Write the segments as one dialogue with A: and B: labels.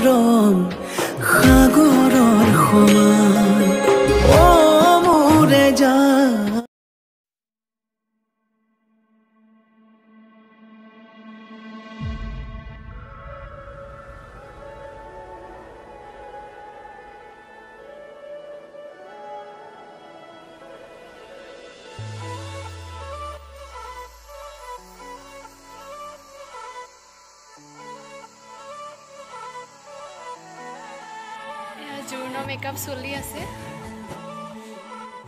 A: মৰম সাগৰৰ সমান অ মোৰে জান
B: জোৰণ মেকআপ চলি আছে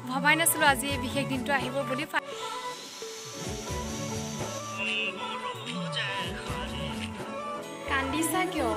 B: ভবাই নাছিলো আজি এই বিশেষ দিনটো আহিব বুলি কান্দিছা কিয়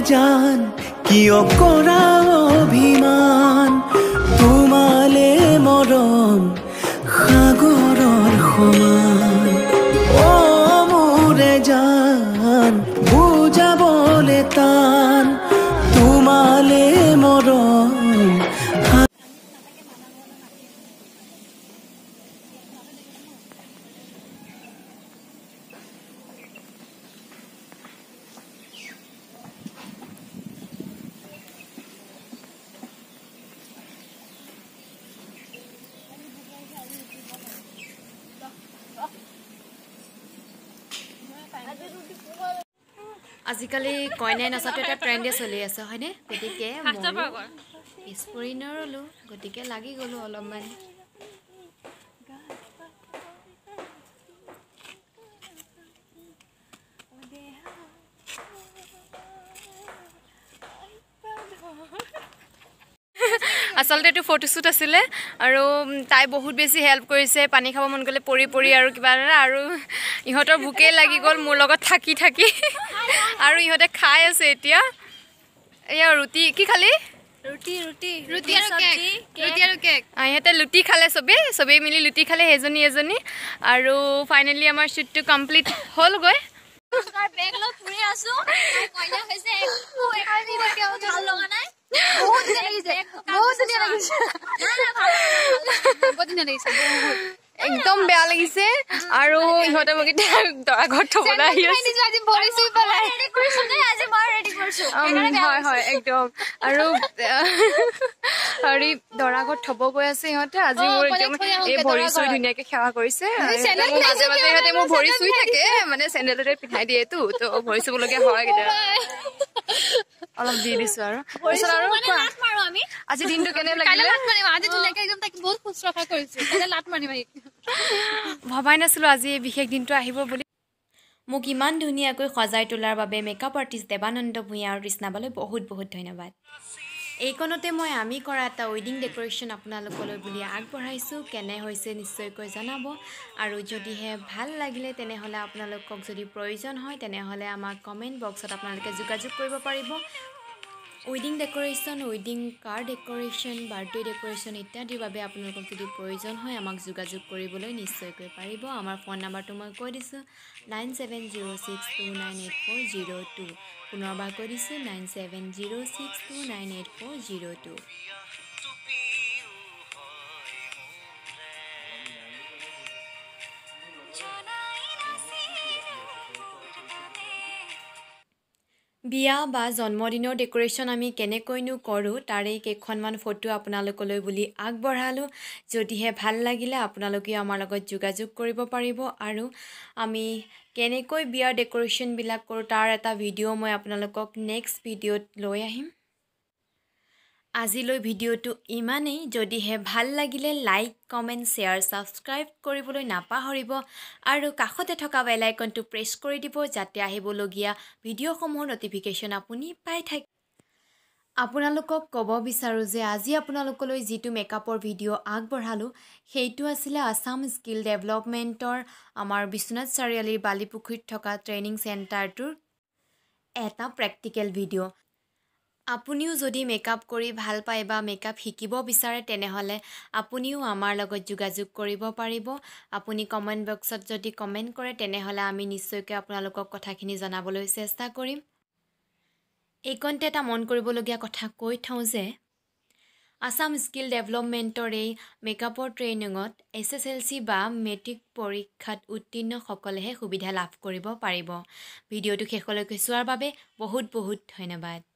A: জান কিয় কৰা অভিমান তোমালে মৰম সাগৰৰ সমান অ মোৰে জান বুজাবলে টান তোমালে মৰম
B: আজিকালি কইনাই নচাটো এটা ট্ৰেণ্ডে চলি আছে হয়নে গতিকে পিছপৰি নৰলো গতিকে লাগি গ'লো অলপমান আচলতে এইটো ফটোশ্বুট আছিলে আৰু তাই বহুত বেছি হেল্প কৰিছে পানী খাব মন গ'লে পৰি পৰি আৰু কিবা আৰু ইহঁতৰ ভোকে লাগি গ'ল মোৰ লগত থাকি থাকি আৰু ইহঁতে খাই আছে এতিয়া এয়া ৰুটি কি খালি ইহঁতে লুটি খালে চবেই মিলি লুটি খালে এজনী আৰু ফাইনেলি আমাৰ শ্বুটটো কমপ্লিট হ'লগৈ একদম বেয়া লাগিছে আৰু ইহঁতে মোক এতিয়া দৰা ঘৰত থবলৈ আহি আছে হয় একদম আৰু হেৰি দৰা ঘৰত থব গৈ আছে ইহঁতে আজি মোৰ একদম এই ভৰি চুই ধুনীয়াকে সেৱা কৰিছে মাজে মাজে ইহঁতে মোৰ ভৰি চুই থাকে মানে চেণ্ডেলতে পিন্ধাই দিয়েতো তো ভৰি চুবলগীয়া হয় কেতিয়াবা অলপ দি দিছো আৰু আজি দিনটো কেনে লাগিলে ভবাই নাছিলো আজি এই বিশেষ দিনটো আহিব বুলি মোক ইমান ধুনীয়াকৈ সজাই তোলাৰ বাবে মেকআপ আৰ্টিষ্ট দেৱানন্দ ভূঞা আৰু তৃষ্ণাবালৈ বহুত বহুত ধন্যবাদ এইকণতে মই আমি কৰা এটা ৱেডিং ডেক'ৰেশ্যন আপোনালোকলৈ বুলি আগবঢ়াইছোঁ কেনে হৈছে নিশ্চয়কৈ জনাব আৰু যদিহে ভাল লাগিলে তেনেহ'লে আপোনালোকক যদি প্ৰয়োজন হয় তেনেহ'লে আমাক কমেণ্ট বক্সত আপোনালোকে যোগাযোগ কৰিব পাৰিব ৱেডিং ডেক'ৰেশ্যন ৱেডিং কাৰ্ড ডেক'ৰেশ্যন বাৰ্থডে ডেক'ৰেশ্যন ইত্যাদিৰ বাবে আপোনালোকক যদি প্ৰয়োজন হয় আমাক যোগাযোগ কৰিবলৈ নিশ্চয়কৈ পাৰিব আমাৰ ফোন নাম্বাৰটো মই কৈ দিছোঁ 9706298402 পুনৰবাৰ কৈ দিছোঁ 9706298402 বিয়া বা জন্মদিনৰ ডেক'ৰেশ্যন আমি কেনেকৈনো কৰোঁ তাৰে কেইখনমান ফটো আপোনালোকলৈ বুলি আগবঢ়ালোঁ যদিহে ভাল লাগিলে আপোনালোকেও আমাৰ লগত যোগাযোগ কৰিব পাৰিব আৰু আমি কেনেকৈ বিয়াৰ ডেক'ৰেশ্যনবিলাক কৰোঁ তাৰ এটা ভিডিঅ' মই আপোনালোকক নেক্সট ভিডিঅ'ত লৈ আহিম আজিলৈ ভিডিঅ'টো ইমানেই যদিহে ভাল লাগিলে লাইক কমেণ্ট শ্বেয়াৰ ছাবস্ক্ৰাইব কৰিবলৈ নাপাহৰিব আৰু কাষতে থকা বেল আইকনটো প্ৰেছ কৰি দিব যাতে আহিবলগীয়া ভিডিঅ'সমূহৰ ন'টিফিকেশ্যন আপুনি পাই থাকে আপোনালোকক ক'ব বিচাৰোঁ যে আজি আপোনালোকলৈ যিটো মেকআপৰ ভিডিঅ' আগবঢ়ালোঁ সেইটো আছিলে আছাম স্কিল ডেভেলপমেণ্টৰ আমাৰ বিশ্বনাথ চাৰিআলিৰ বালিপুখুৰীত থকা ট্ৰেইনিং চেণ্টাৰটোৰ এটা প্ৰেক্টিকেল ভিডিঅ' আপুনিও যদি মেকআপ কৰি ভাল পায় বা মেকআপ শিকিব বিচাৰে তেনেহ'লে আপুনিও আমাৰ লগত যোগাযোগ কৰিব পাৰিব আপুনি কমেণ্ট বক্সত যদি কমেণ্ট কৰে তেনেহ'লে আমি নিশ্চয়কৈ আপোনালোকক কথাখিনি জনাবলৈ চেষ্টা কৰিম এইকণতে এটা মন কৰিবলগীয়া কথা কৈ থওঁ যে আছাম স্কিল ডেভেলপমেণ্টৰ এই মেকআপৰ ট্ৰেইনিঙত SSLC বা মেট্ৰিক পৰীক্ষাত উত্তীৰ্ণসকলেহে সুবিধা লাভ কৰিব পাৰিব ভিডিঅ'টো শেষলৈকে চোৱাৰ বাবে বহুত বহুত ধন্যবাদ